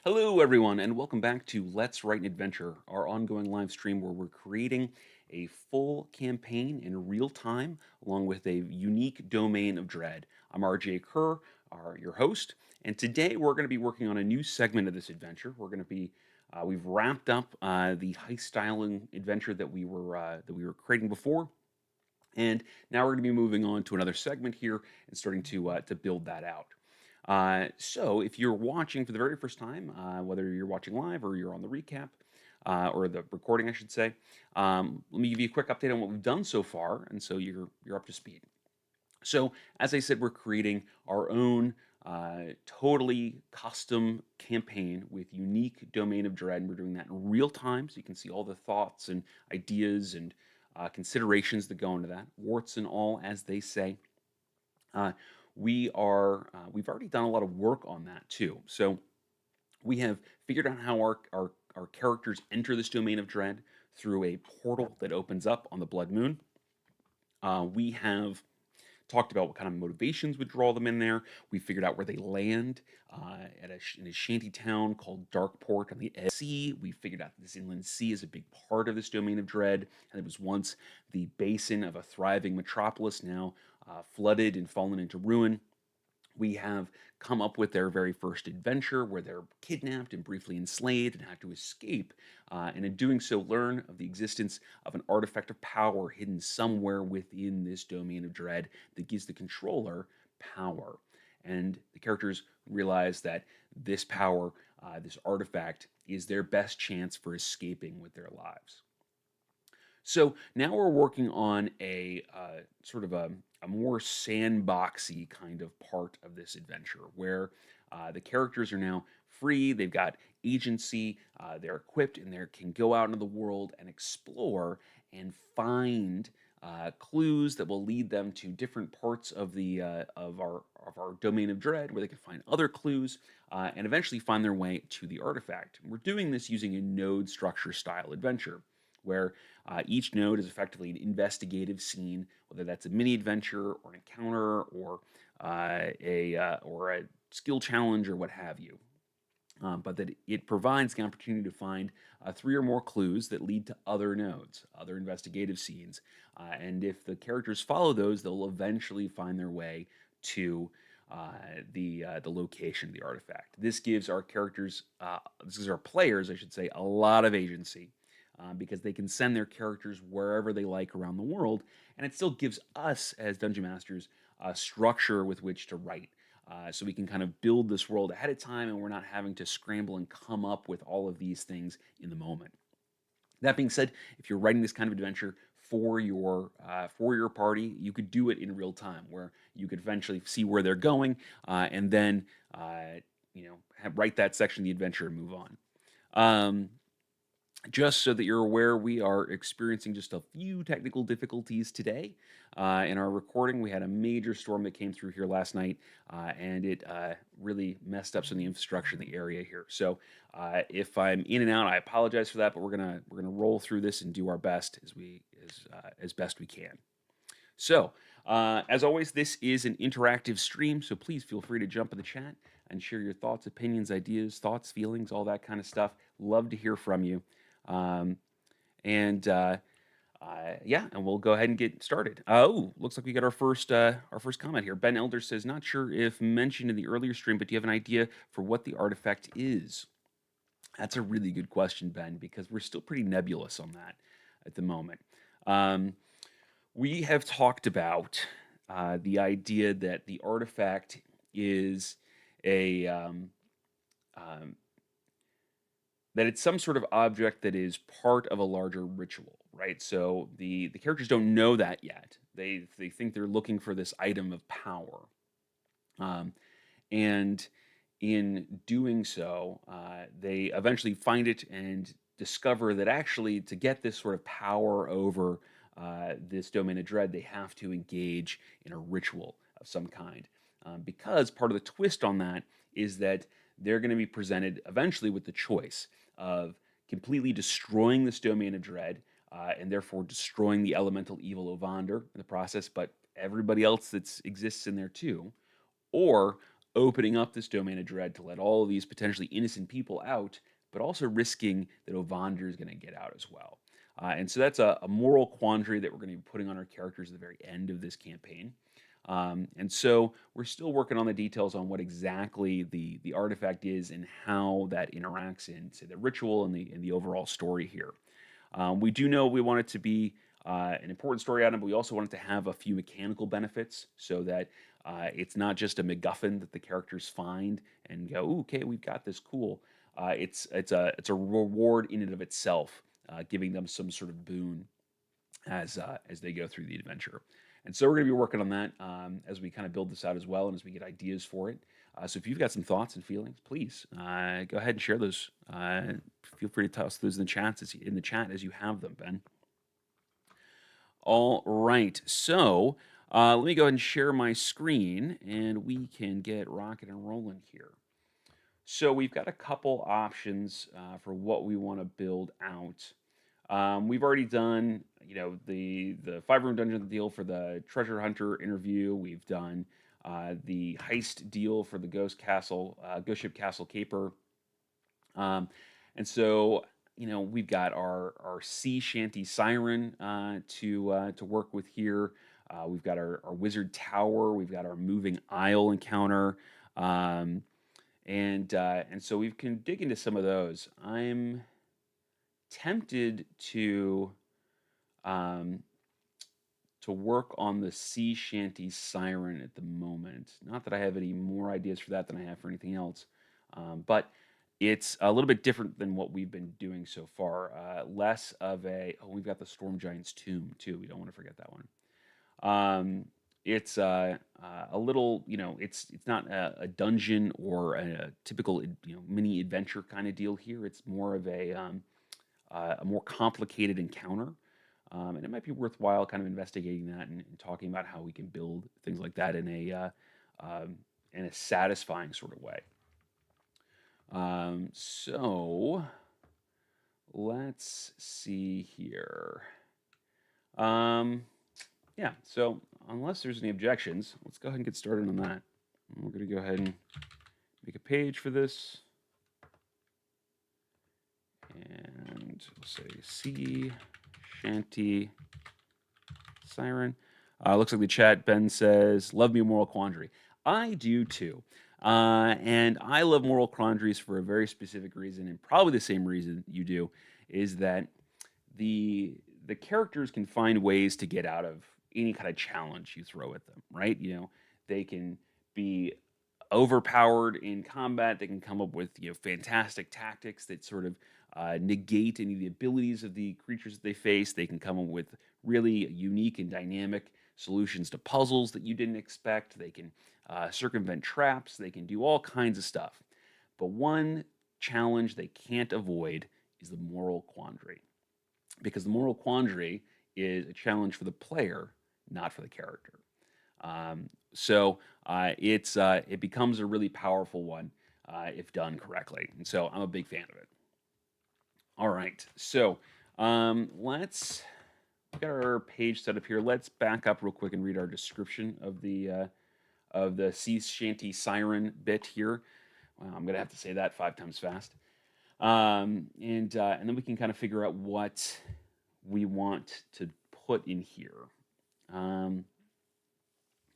Hello, everyone, and welcome back to Let's Write an Adventure, our ongoing live stream where we're creating a full campaign in real time, along with a unique domain of dread. I'm RJ Kerr, your host, and today we're going to be working on a new segment of this adventure. We've wrapped up the heist styling adventure that we were creating before, and now we're going to be moving on to another segment here and starting to build that out. So, if you're watching for the very first time, whether you're watching live or you're on the recap or the recording, I should say, let me give you a quick update on what we've done so far, and so you're up to speed. So, as I said, we're creating our own totally custom campaign with unique domain of dread, and we're doing that in real time, so you can see all the thoughts and ideas and considerations that go into that, warts and all, as they say. Uh, we've already done a lot of work on that too. So we have figured out how our characters enter this domain of dread through a portal that opens up on the Blood Moon. We have talked about what kind of motivations would draw them in there. We figured out where they land in a shanty town called Darkport on the sea. We figured out that this inland sea is a big part of this domain of dread, and it was once the basin of a thriving metropolis, now flooded and fallen into ruin. We have come up with their very first adventure where they're kidnapped and briefly enslaved and have to escape, and in doing so, learn of the existence of an artifact of power hidden somewhere within this domain of dread that gives the controller power. And the characters realize that this power, this artifact, is their best chance for escaping with their lives. So now we're working on a sort of a more sandboxy kind of part of this adventure where the characters are now free, they've got agency, they're equipped, and they can go out into the world and explore and find clues that will lead them to different parts of the of our domain of dread, where they can find other clues and eventually find their way to the artifact. We're doing this using a node structure style adventure where each node is effectively an investigative scene, whether that's a mini adventure or an encounter or a skill challenge or what have you. But that it provides the opportunity to find three or more clues that lead to other nodes, other investigative scenes, and if the characters follow those, they'll eventually find their way to the location of the artifact. This gives our players, I should say, a lot of agency because they can send their characters wherever they like around the world, and it still gives us as dungeon masters a structure with which to write. So we can kind of build this world ahead of time, and we're not having to scramble and come up with all of these things in the moment. That being said, if you're writing this kind of adventure for your party, you could do it in real time, where you could eventually see where they're going, and then write that section of the adventure and move on. Um, just so that you're aware, we are experiencing just a few technical difficulties today in our recording. We had a major storm that came through here last night, and it really messed up some of the infrastructure in the area here. So if I'm in and out, I apologize for that. But we're gonna roll through this and do our best as best we can. So, as always, this is an interactive stream, so please feel free to jump in the chat and share your thoughts, opinions, ideas, thoughts, feelings, all that kind of stuff. Love to hear from you. Um, and yeah, and we'll go ahead and get started. Oh, looks like we got our first comment here. Ben Elder says, "Not sure if mentioned in the earlier stream, but do you have an idea for what the artifact is?" That's a really good question, Ben, because we're still pretty nebulous on that at the moment. Um, we have talked about the idea that the artifact is a um, that it's some sort of object that is part of a larger ritual, right? So the characters don't know that yet. They think they're looking for this item of power, um, and in doing so, they eventually find it and discover that actually to get this sort of power over this domain of dread, they have to engage in a ritual of some kind. Because part of the twist on that is that they're going to be presented eventually with the choice of completely destroying this domain of dread and therefore destroying the elemental evil Ovander in the process, but everybody else that exists in there too, or opening up this domain of dread to let all of these potentially innocent people out, but also risking that Ovandir is going to get out as well. And so that's a moral quandary that we're going to be putting on our characters at the very end of this campaign. And so we're still working on the details on what exactly the artifact is and how that interacts in, say, the ritual and the overall story here. We do know we want it to be an important story item, but we also want it to have a few mechanical benefits so that it's not just a MacGuffin that the characters find and go, "Ooh, okay, we've got this, cool." It's a reward in and of itself, giving them some sort of boon as they go through the adventure. And so we're going to be working on that as we kind of build this out as well, and as we get ideas for it. So if you've got some thoughts and feelings, please go ahead and share those. Feel free to toss those in the chat as you have them, Ben. All right, so let me go ahead and share my screen, and we can get rocking and rolling here. So we've got a couple options for what we want to build out. We've already done, the 5-room dungeon deal for the treasure hunter interview. We've done the heist deal for the ghost ship castle caper. And so, we've got our sea shanty siren to work with here. We've got our wizard tower. We've got our moving isle encounter. And so we can dig into some of those. I'm tempted to work on the sea shanty siren at the moment. Not that I have any more ideas for that than I have for anything else, but it's a little bit different than what we've been doing so far. Less of we've got the Storm Giant's Tomb too. We don't want to forget that one. It's a little, it's not a dungeon or a typical, mini adventure kind of deal here. It's more of a more complicated encounter. And it might be worthwhile kind of investigating that and talking about how we can build things like that in a satisfying sort of way. So let's see here. Yeah, so unless there's any objections, let's go ahead and get started on that. We're going to go ahead and make a page for this. And we'll say sea shanty siren. Looks like the chat, Ben says, love me a moral quandary. I do too. And I love moral quandaries for a very specific reason, and probably the same reason you do, is that the characters can find ways to get out of any kind of challenge you throw at them, right? They can be overpowered in combat. They can come up with fantastic tactics that sort of negate any of the abilities of the creatures that they face. They can come up with really unique and dynamic solutions to puzzles that you didn't expect. They can circumvent traps. They can do all kinds of stuff. But one challenge they can't avoid is the moral quandary, because the moral quandary is a challenge for the player, not for the character. So it becomes a really powerful one if done correctly. And so I'm a big fan of it. All right, so let's get our page set up here. Let's back up real quick and read our description of the sea shanty siren bit here. I'm gonna have to say that 5 times fast, and then we can kind of figure out what we want to put in here.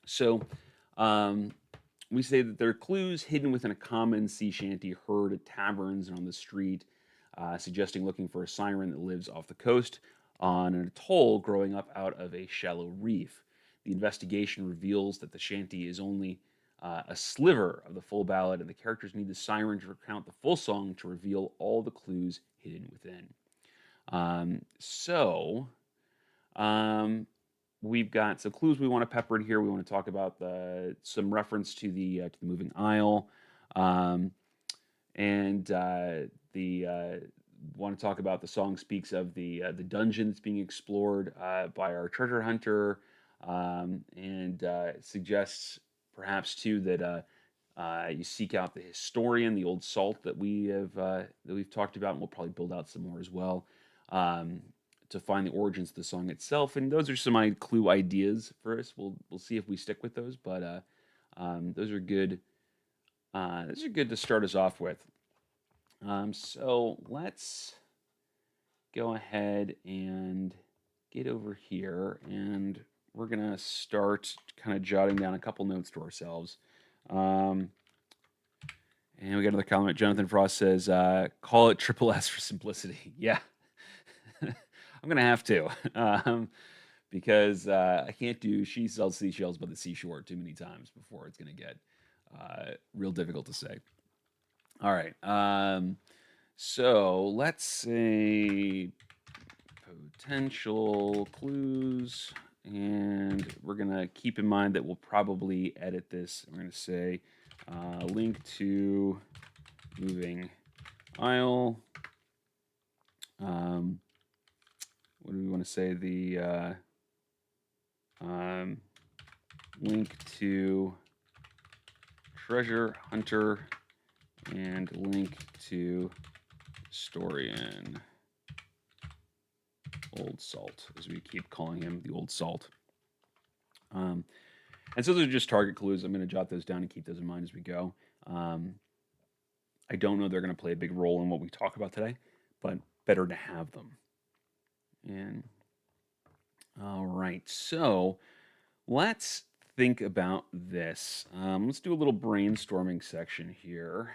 So we say that there are clues hidden within a common sea shanty heard at taverns and on the street, suggesting looking for a siren that lives off the coast on an atoll growing up out of a shallow reef. The investigation reveals that the shanty is only a sliver of the full ballad, and the characters need the siren to recount the full song to reveal all the clues hidden within. We've got some clues we want to pepper in here. We want to talk about some reference to the moving isle, and want to talk about the song speaks of the dungeon that's being explored by our treasure hunter, and suggests perhaps too that you seek out the historian, the old salt that we've talked about, and we'll probably build out some more as well. To find the origins of the song itself, and those are some clue ideas for us. We'll see if we stick with those, but those are good These are good to start us off with. So let's go ahead and get over here, and we're gonna start kind of jotting down a couple notes to ourselves. Um, and we got another comment. Jonathan Frost says, "Call it triple S for simplicity." Yeah, I'm gonna have to, because I can't do "she sells seashells by the seashore" too many times before it's gonna get real difficult to say. All right. So let's say potential clues, and we're gonna keep in mind that we'll probably edit this. We're gonna say link to moving aisle. What do we want to say? The link to treasure hunter and link to historian. Old Salt, as we keep calling him, the Old Salt. And so those are just target clues. I'm going to jot those down and keep those in mind as we go. I don't know they're going to play a big role in what we talk about today, but better to have them. And all right, so let's think about this. Let's do a little brainstorming section here,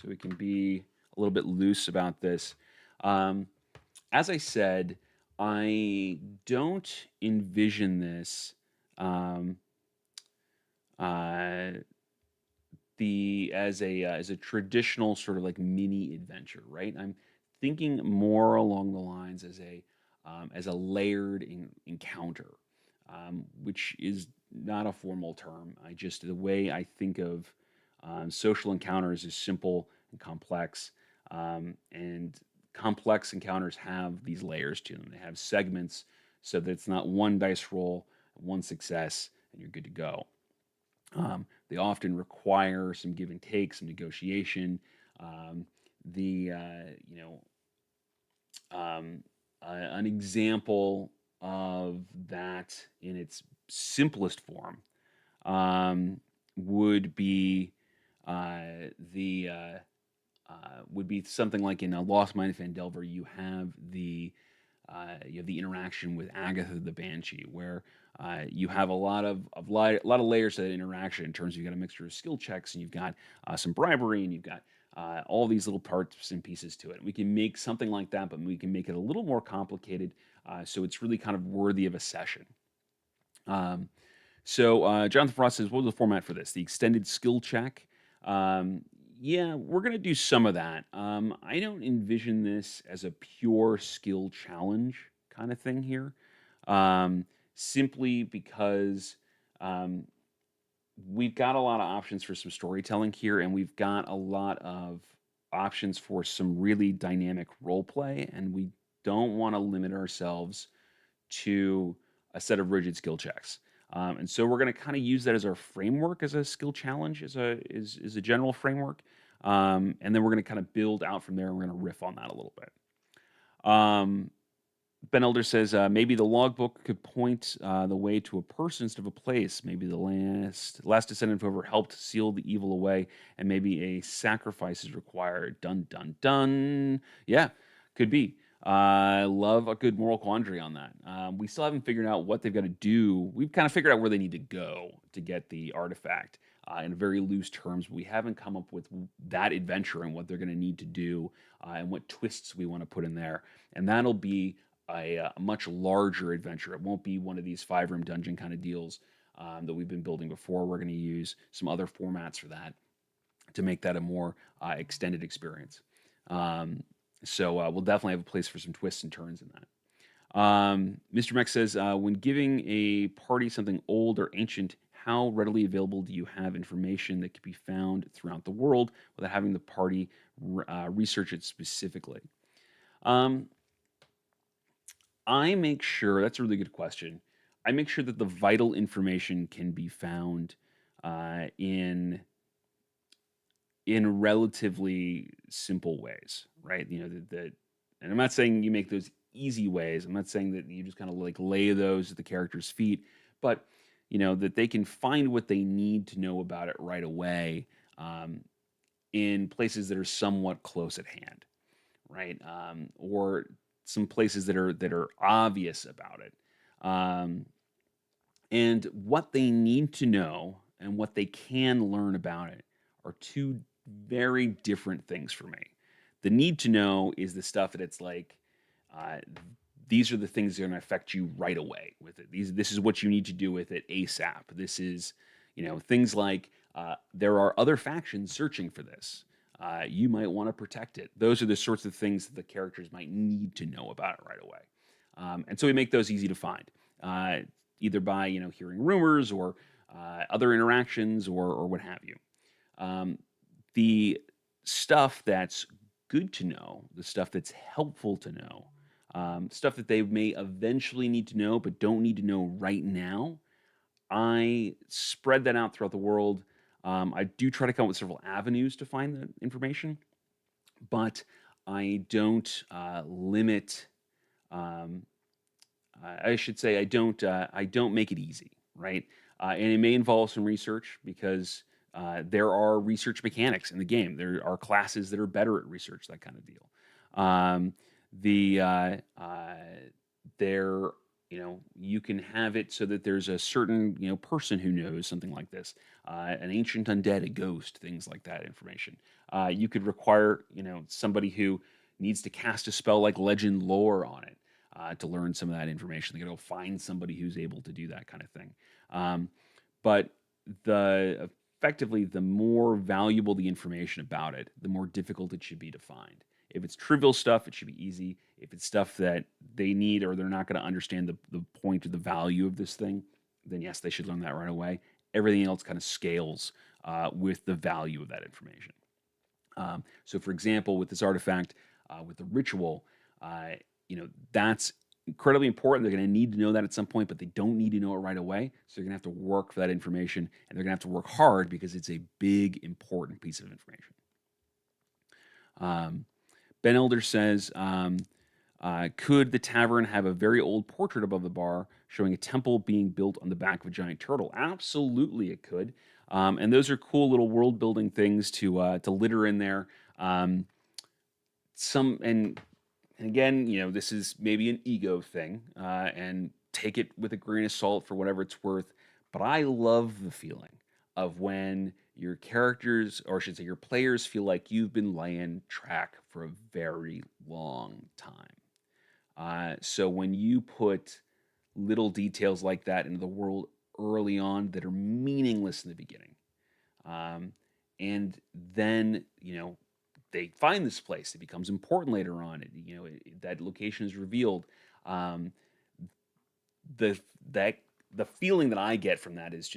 so we can be a little bit loose about this. As I said, I don't envision this um, uh, as a traditional sort of like mini adventure, right? I'm thinking more along the lines as a layered encounter, which is not a formal term. I just the way I think of social encounters is simple and complex, and complex encounters have these layers to them. They have segments, so that it's not one dice roll, one success, and you're good to go. They often require some give and take, some negotiation. The you know An example of that in its simplest form would be the would be something like in a Lost Mine of Phandelver. You have the interaction with Agatha the Banshee, where you have a lot of layers to that interaction in terms of you've got a mixture of skill checks, and you've got some bribery, and you've got all these little parts and pieces to it. We can make something like that, but we can make it a little more complicated, so it's really kind of worthy of a session. Um, Jonathan Frost says, "What was the format for this? The extended skill check." Um, yeah, we're gonna do some of that. I don't envision this as a pure skill challenge kind of thing here, um, simply because um, we've got a lot of options for some storytelling here, and we've got a lot of options for some really dynamic role play, and we don't want to limit ourselves to a set of rigid skill checks. And so we're going to kind of use that as our framework, as a skill challenge, as a general framework, and then we're going to kind of build out from there. And we're going to riff on that a little bit. Ben Elder says maybe the logbook could point the way to a person instead of a place. Maybe the last descendant of whoever helped seal the evil away, and maybe a sacrifice is required. Dun dun dun. Yeah, could be. I love a good moral quandary on that. We still haven't figured out what they've got to do. We've kind of figured out where they need to go to get the artifact in very loose terms. We haven't come up with that adventure and what they're going to need to do and what twists we want to put in there. And that'll be a much larger adventure. It won't be one of these 5-room dungeon kind of deals that we've been building before. We're going to use some other formats for that to make that a more extended experience. We'll definitely have a place for some twists and turns in that. Mr. Mech says, when giving a party something old or ancient, how readily available do you have information that can be found throughout the world without having the party research it specifically? Um, I make sure that's a really good question. I make sure that the vital information can be found in relatively simple ways, right? And I'm not saying you make those easy ways. I'm not saying that you just kind of like lay those at the character's feet, but that they can find what they need to know about it right away, um, in places that are somewhat close at hand, right? Or some places that are obvious about it. Um, and what they need to know and what they can learn about it are two very different things for me. The need to know is the stuff that it's like, uh, these are the things that are going to affect you right away with it. This is what you need to do with it ASAP. This is, things like, there are other factions searching for this. You might want to protect it. Those are the sorts of things that the characters might need to know about it right away. And so we make those easy to find, uh, either by hearing rumors or other interactions or what have you. Um, the stuff that's good to know, the stuff that's helpful to know, stuff that they may eventually need to know but don't need to know right now, I spread that out throughout the world. I do try to come up with several avenues to find the information, but I don't limit. Um, I should say I don't make it easy, right? And it may involve some research because there are research mechanics in the game. There are classes that are better at research, that kind of deal. Um, the there you can have it so that there's a certain person who knows something like this, an ancient undead, a ghost, things like that information. You could require somebody who needs to cast a spell like legend lore on it, to learn some of that information. They got to go find somebody who's able to do that kind of thing. Um, but the effectively, the more valuable the information about it, the more difficult it should be to find. If it's trivial stuff, it should be easy. If it's stuff that they need or they're not going to understand the point or the value of this thing, then yes, they should learn that right away. Everything else kind of scales with the value of that information. So, for example, with this artifact, with the ritual, that's incredibly important. They're going to need to know that at some point, but they don't need to know it right away. So they're going to have to work for that information, and they're going to have to work hard because it's a big, important piece of information. Um, Ben Elder says, could the tavern have a very old portrait above the bar showing a temple being built on the back of a giant turtle? Absolutely, it could. And those are cool little world building things to litter in there. Um, some and again, this is maybe an ego thing, and take it with a grain of salt for whatever it's worth. But I love the feeling of when your characters, or I should say, your players, feel like you've been laying track for a very long time. So when you put little details like that into the world early on that are meaningless in the beginning, um, and then they find this place, it becomes important later on. That location is revealed. Um, the that the feeling that I get from that is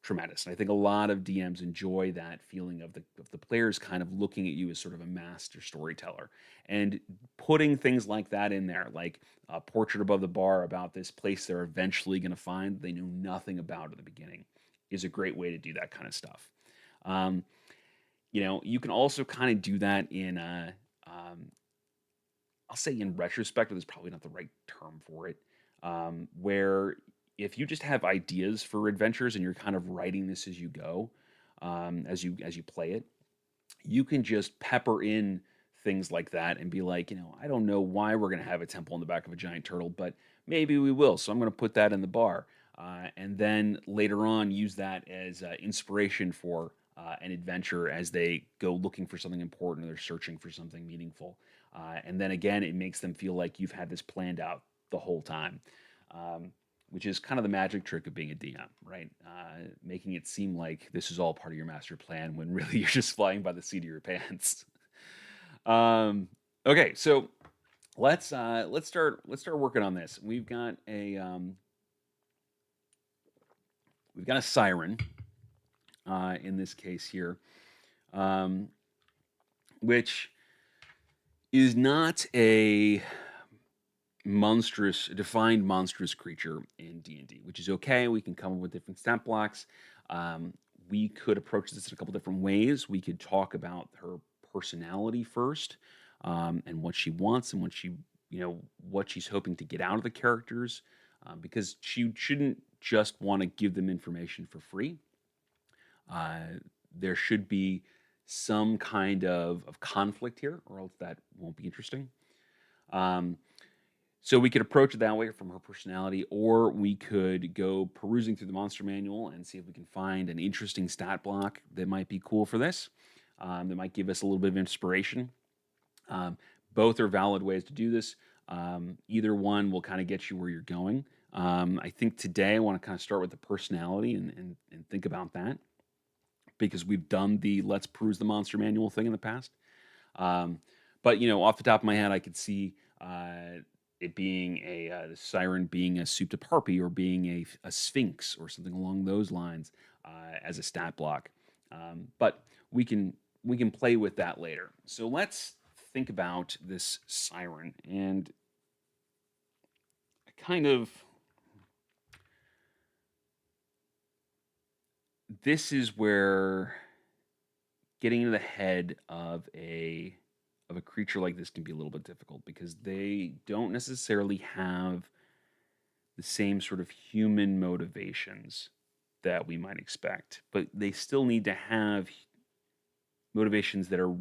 tremendous, and I think a lot of DMs enjoy that feeling of the players kind of looking at you as sort of a master storyteller, and putting things like that in there, like a portrait above the bar about this place they're eventually going to find they knew nothing about at the beginning, is a great way to do that kind of stuff. Um, you can also kind of do that in um, I'll say in retrospect, but that's probably not the right term for it. Where if you just have ideas for adventures and you're kind of writing this as you go, as you play it, you can just pepper in things like that and be like, I don't know why we're going to have a temple in the back of a giant turtle, but maybe we will. So I'm going to put that in the bar. And then later on, use that as inspiration for an adventure as they go looking for something important or they're searching for something meaningful. And then again, it makes them feel like you've had this planned out the whole time. Which is kind of the magic trick of being a DM, right? Making it seem like this is all part of your master plan when really you're just flying by the seat of your pants. Okay, so let's start working on this. We've got a siren in this case here, um, which is not a defined monstrous creature in D&D, which is okay. We can come up with different stat blocks. Um, we could approach this in a couple different ways. We could talk about her personality first, and what she wants and what she's hoping to get out of the characters, because she shouldn't just want to give them information for free. Uh, there should be some kind of conflict here, or else that won't be interesting. Um, so we could approach it that way from her personality, or we could go perusing through the monster manual and see if we can find an interesting stat block that might be cool for this, that might give us a little bit of inspiration. Um, Both are valid ways to do this. Either one will kind of get you where you're going. I think today I want to kind of start with the personality and think about that because we've done the let's peruse the monster manual thing in the past. Um, but off the top of my head, I could see it being the siren being a souped-up harpy or being a sphinx or something along those lines as a stat block. But we can we can play with that later. So let's think about this siren and kind of this is where getting into the head of a creature like this can be a little bit difficult because they don't necessarily have the same sort of human motivations that we might expect, but they still need to have motivations that are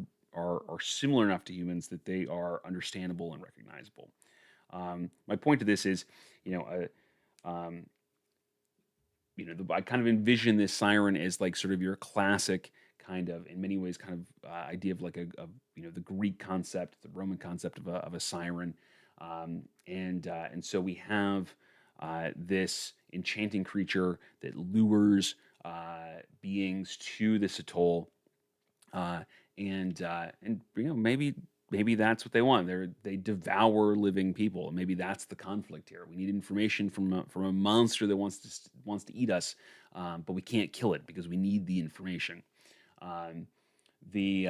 similar enough to humans that they are understandable and recognizable. My point to this is, you know, um, I kind of envision this siren as like sort of your classic kind of, in many ways, kind of idea of like the Greek concept, the Roman concept of a siren, and so we have this enchanting creature that lures beings to this atoll, uh, and maybe that's what they want. They devour living people. Maybe that's the conflict here. We need information from a monster that wants to eat us, but we can't kill it because we need the information. Um, the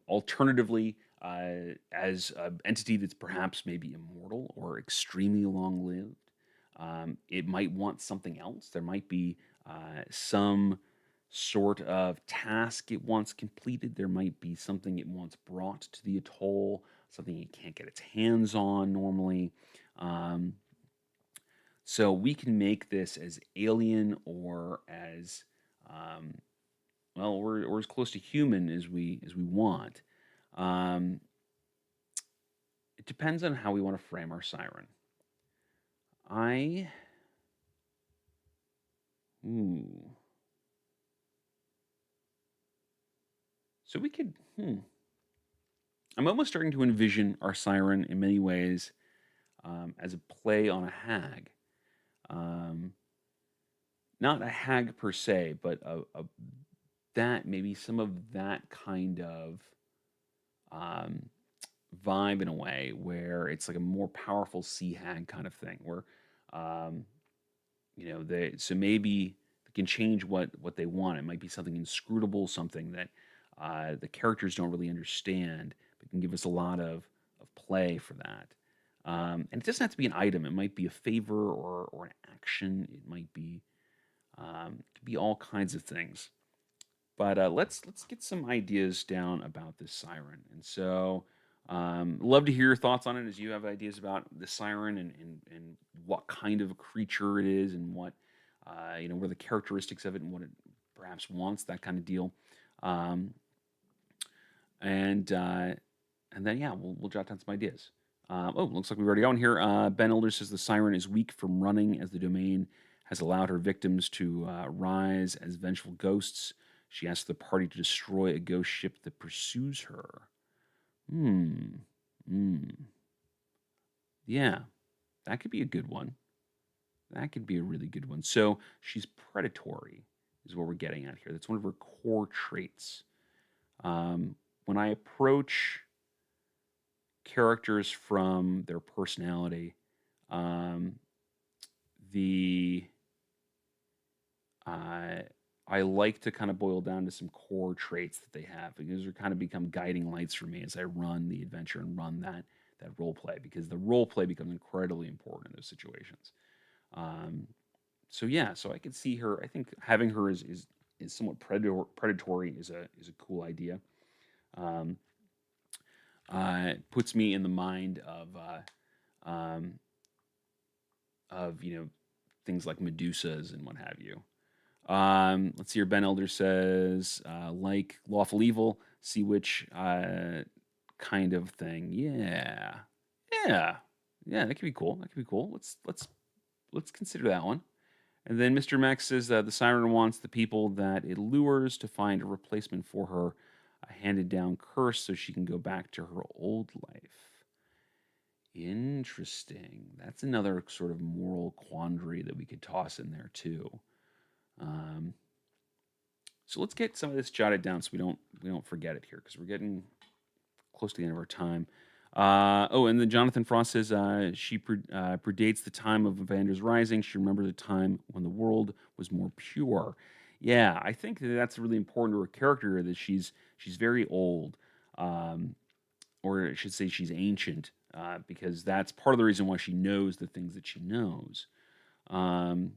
Alternatively, as an entity that's perhaps maybe immortal or extremely long lived, it might want something else. There might be some sort of task it wants completed. There might be something it wants brought to the atoll, something it can't get its hands on normally. Um, so we can make this as alien or as um, well, or as close to human as we want. Um, it depends on how we want to frame our siren. I ooh. So we could. I'm almost starting to envision our siren in many ways as a play on a hag. Um, Not a hag per se, but that maybe some of that kind of um, vibe in a way where it's like a more powerful sea hag kind of thing, where um, they so maybe they can change what they want. It might be something inscrutable, something that the characters don't really understand, but can give us a lot of play for that. And it doesn't have to be an item. It might be a favor or an action. It might be it could be all kinds of things. But let's get some ideas down about this siren. And so, love to hear your thoughts on it as you have ideas about the siren and what kind of a creature it is and what are the characteristics of it and what it perhaps wants, that kind of deal. Um, and and then yeah, we'll jot down some ideas. Looks like we've already on here. Ben Elder says the siren is weak from running as the domain has allowed her victims to rise as vengeful ghosts. She asks the party to destroy a ghost ship that pursues her. Hmm. Hmm. Yeah, that could be a good one. That could be a really good one. So she's predatory, is what we're getting at here. That's one of her core traits. When I approach characters from their personality, um, the uh, I like to kind of boil down to some core traits that they have because they kind of become guiding lights for me as I run the adventure and run that role play because the role play becomes incredibly important in those situations. Um, so yeah, so I could see her. I think having her is somewhat predatory is a cool idea. Um, Puts me in the mind um, of things like Medusas and what have you. Let's see here. Ben Elder says, like Lawful Evil, see which kind of thing. Yeah, yeah, yeah. That could be cool. That could be cool. Let's consider that one. And then Mr. Max says the siren wants the people that it lures to find a replacement for her, a handed down curse, so she can go back to her old life. Interesting. That's another sort of moral quandary that we could toss in there too. Um, so let's get some of this jotted down so we don't forget it here because we're getting close to the end of our time. Oh, and then Jonathan Frost says she predates the time of Evander's Rising. She remembers a time when the world was more pure. Yeah, I think that that's really important to her character that she's very old, um, or I should say she's ancient, because that's part of the reason why she knows the things that she knows. Um,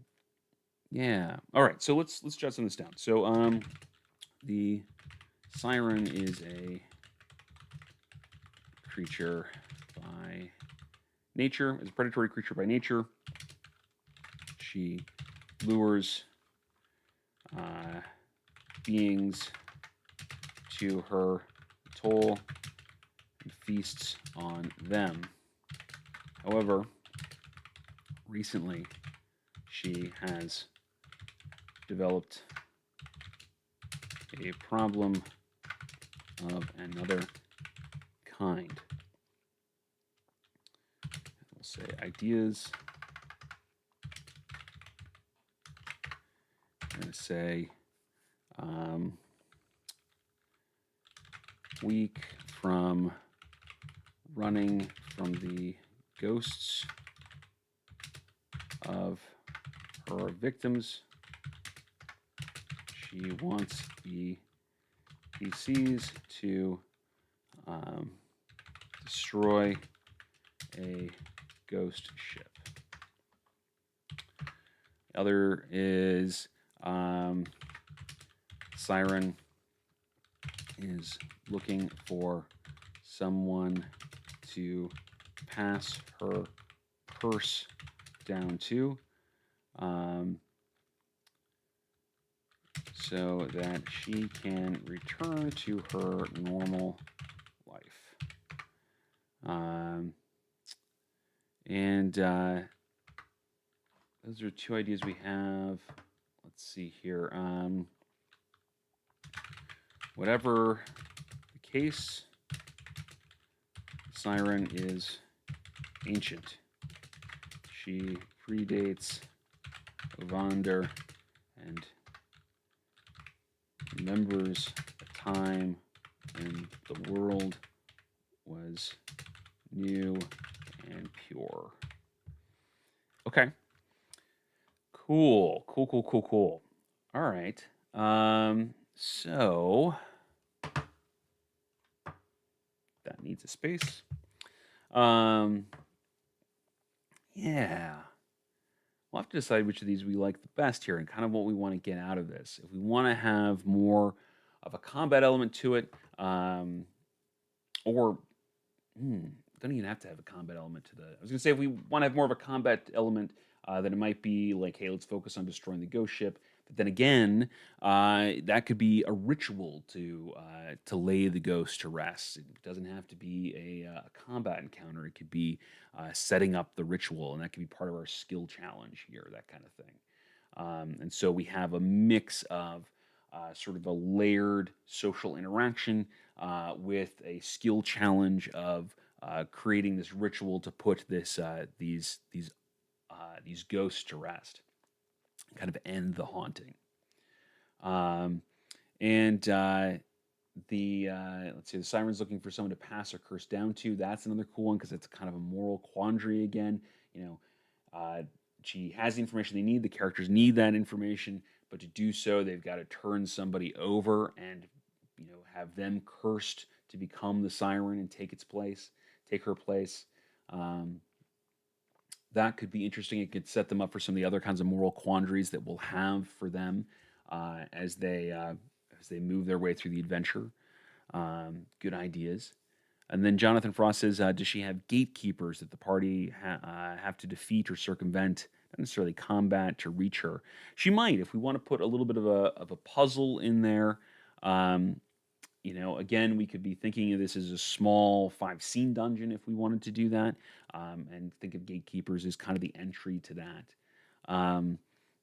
yeah. All right. So let's jot some of this down. So the siren is a creature by nature, is a predatory creature by nature. She lures beings to her toll and feasts on them. However, recently she has developed a problem of another kind. We'll say ideas. I'm going to say weak from running from the ghosts of her victims. She wants the PCs to destroy a ghost ship. Other is Siren is looking for someone to pass her purse down to, so that she can return to her normal life. And those are two ideas we have. Let's see here. Whatever the case, Siren is ancient. She predates Evander and remembers a time when the world was new and pure. Okay. Cool. All right. So that needs a space. Yeah. We'll have to decide which of these we like the best here and kind of what we want to get out of this. If we want to have more of a combat element to it, or don't even have to have a combat element to the. I was going to say if we want to have more of a combat element, then it might be like, hey, let's focus on destroying the ghost ship. But then again, that could be a ritual to lay the ghost to rest. It doesn't have to be a combat encounter. It could be setting up the ritual, and that could be part of our skill challenge here, that kind of thing. And so we have a mix of sort of a layered social interaction with a skill challenge of creating this ritual to put these ghosts to rest, kind of end the haunting. And let's see, the siren's looking for someone to pass her curse down to. That's another cool one because it's kind of a moral quandary again. She has the information they need. The characters need that information, but to do so, they've got to turn somebody over and have them cursed to become the siren and take her place. That could be interesting. It could set them up for some of the other kinds of moral quandaries that we'll have for them as they move their way through the adventure. Good ideas. And then Jonathan Frost says, does she have gatekeepers that the party have to defeat or circumvent? not necessarily combat to reach her. She might, if we want to put a little bit of a puzzle in there. Um, again, we could be thinking of this as a small 5 scene dungeon if we wanted to do that, and think of gatekeepers as kind of the entry to that. Um,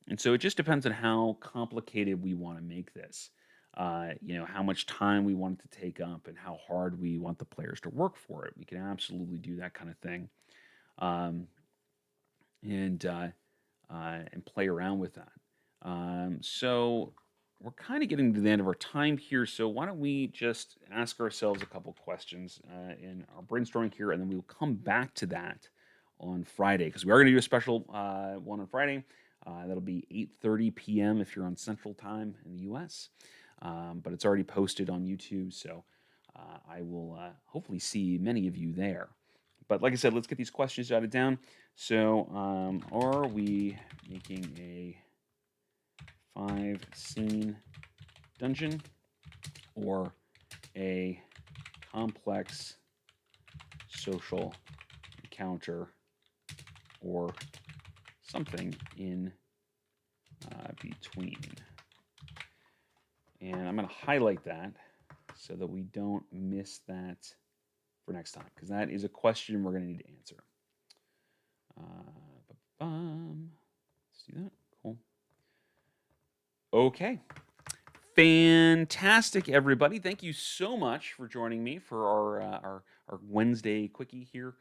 and so it just depends on how complicated we want to make this. How much time we want it to take up and how hard we want the players to work for it. We can absolutely do that kind of thing, um, and and play around with that. So we're kind of getting to the end of our time here. So why don't we just ask ourselves a couple questions in our brainstorming here, and then we'll come back to that on Friday because we are going to do a special one on Friday. That'll be 8:30 p.m. if you're on Central Time in the U.S. But it's already posted on YouTube, so I will hopefully see many of you there. But like I said, let's get these questions jotted down. So, are we making a 5 scene dungeon or a complex social encounter or something in between? And I'm going to highlight that so that we don't miss that for next time, because that is a question we're going to need to answer. Let's do that. Cool. Okay. Fantastic, everybody. Thank you so much for joining me for our Wednesday quickie here.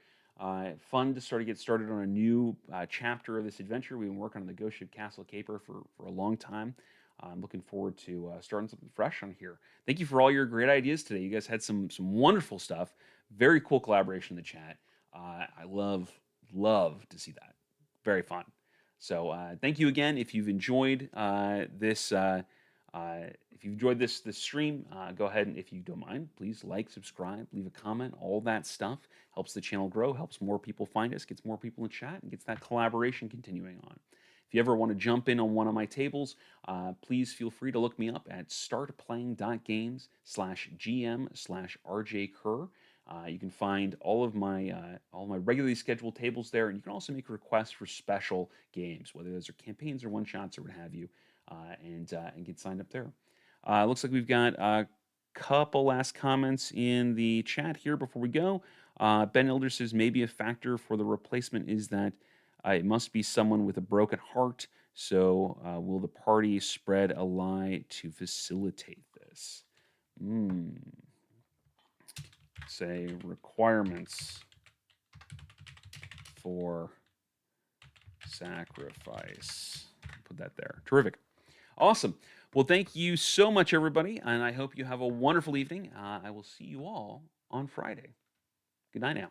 Fun to sort of get started on a new chapter of this adventure. We've been working on the Ghost Ship Castle Caper for a long time. I'm looking forward to starting something fresh on here. Thank you for all your great ideas today. You guys had some wonderful stuff. Very cool collaboration in the chat. I love to see that. Very fun. So thank you again. If you've enjoyed this stream, go ahead and, if you don't mind, please like, subscribe, leave a comment. All that stuff helps the channel grow, helps more people find us, gets more people in chat, and gets that collaboration continuing on. If you ever want to jump in on one of my tables, please feel free to look me up at startplaying.games/GM/RJ You can find all of my regularly scheduled tables there, and you can also make requests for special games, whether those are campaigns or one shots or what have you, and get signed up there. Looks like we've got a couple last comments in the chat here before we go. Ben Elder says maybe a factor for the replacement is that it must be someone with a broken heart. So will the party spread a lie to facilitate this? Say requirements for sacrifice. Put that there. Terrific. Awesome. Well, thank you so much, everybody, and I hope you have a wonderful evening. I will see you all on Friday. Good night now.